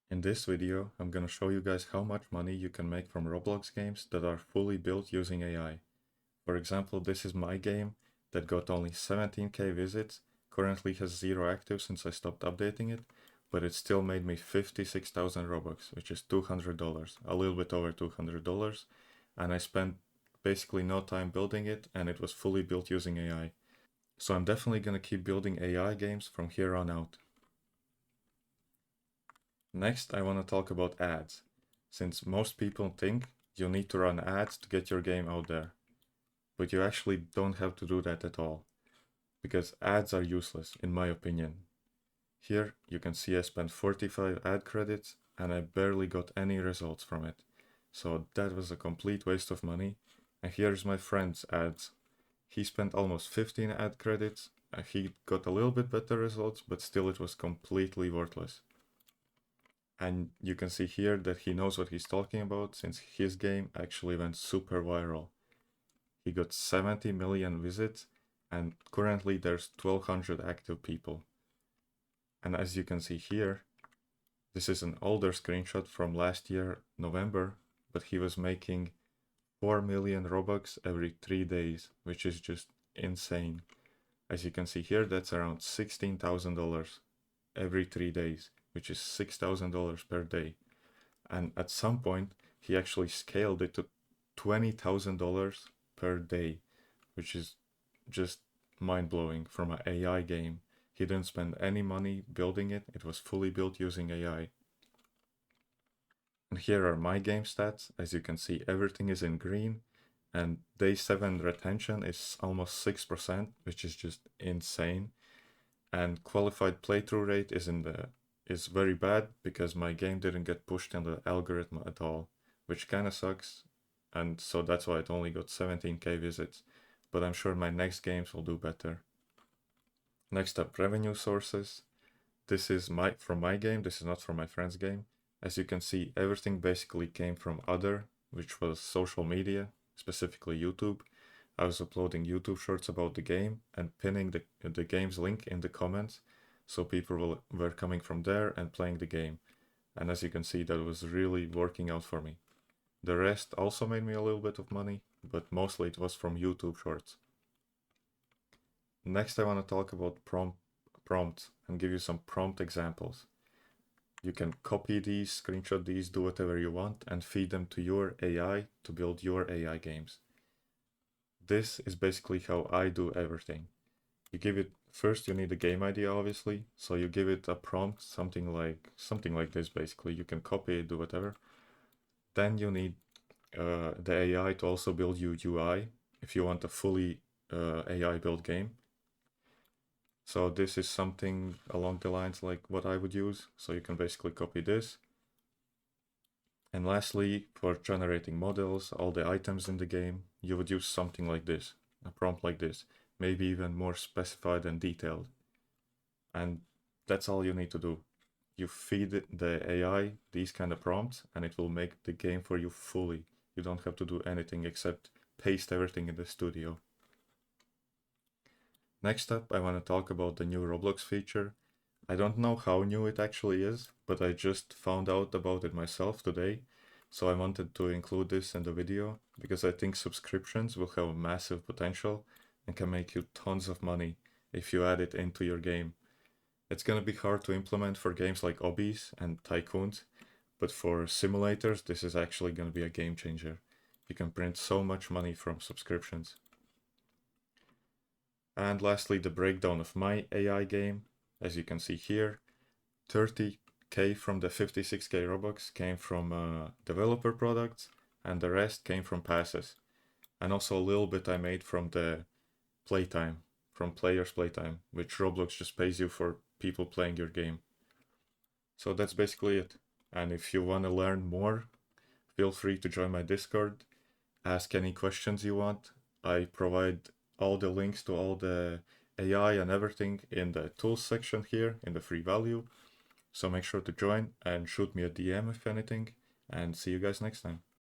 In this video, I'm gonna show you guys how much money you can make from Roblox games that are fully built using AI. For example, this is my game that got only 17k visits, currently has 0 active since I stopped updating it, but it still made me 56,000 Robux, which is $200, a little bit over $200, and I spent basically no time building it, and it was fully built using AI. So I'm definitely gonna keep building AI games from here on out. Next, I want to talk about ads, since most people think you need to run ads to get your game out there. But you actually don't have to do that at all, because ads are useless, in my opinion. Here, you can see I spent 45 ad credits, and I barely got any results from it. So that was a complete waste of money. And here's my friend's ads. He spent almost 15 ad credits, and he got a little bit better results, but still it was completely worthless. And you can see here that he knows what he's talking about, since his game actually went super viral. He got 70 million visits, and currently there's 1200 active people. And as you can see here, this is an older screenshot from last year, November, but he was making 4 million Robux every 3 days, which is just insane. As you can see here, that's around $16,000 every 3 days, which is $6,000 per day. And at some point, he actually scaled it to $20,000 per day, which is just mind-blowing from an AI game. He didn't spend any money building it, it was fully built using AI. And here are my game stats. As you can see, everything is in green, and day 7 retention is almost 6%, which is just insane. And qualified playthrough rate is very bad because my game didn't get pushed in the algorithm at all, which kind of sucks. And so that's why it only got 17k visits, but I'm sure my next games will do better. Next up, revenue sources. This is from my game, this is not from my friend's game. As you can see, everything basically came from other, which was social media, specifically YouTube. I was uploading YouTube shorts about the game and pinning the game's link in the comments, so people were coming from there and playing the game. And as you can see, that was really working out for me. The rest also made me a little bit of money, but mostly it was from YouTube shorts. Next, I want to talk about prompts and give you some prompt examples. You can copy these, screenshot these, do whatever you want, and feed them to your AI to build your AI games. This is basically how I do everything. You give it first, you need a game idea, obviously, so you give it a prompt, something like this basically. You can copy it, do whatever. Then you need the AI to also build you UI if you want a fully AI built game. So this is something along the lines like what I would use. So you can basically copy this. And lastly, for generating models, all the items in the game, you would use something like this, a prompt like this, maybe even more specified and detailed. And that's all you need to do. You feed the AI these kind of prompts and it will make the game for you fully. You don't have to do anything except paste everything in the studio. Next up, I want to talk about the new Roblox feature. I don't know how new it actually is, but I just found out about it myself today, so I wanted to include this in the video because I think subscriptions will have massive potential and can make you tons of money if you add it into your game. It's gonna be hard to implement for games like Obbies and Tycoons, but for simulators, this is actually gonna be a game changer. You can print so much money from subscriptions. And lastly, the breakdown of my AI game. As you can see here, 30k from the 56k Robux came from developer products, and the rest came from passes. And also a little bit I made from the playtime, from players' playtime, which Roblox just pays you for people playing your game. So that's basically it. And if you want to learn more, feel free to join my Discord, ask any questions you want. I provide all the links to all the AI and everything in the tools section here in the free value. So make sure to join and shoot me a DM if anything, and see you guys next time.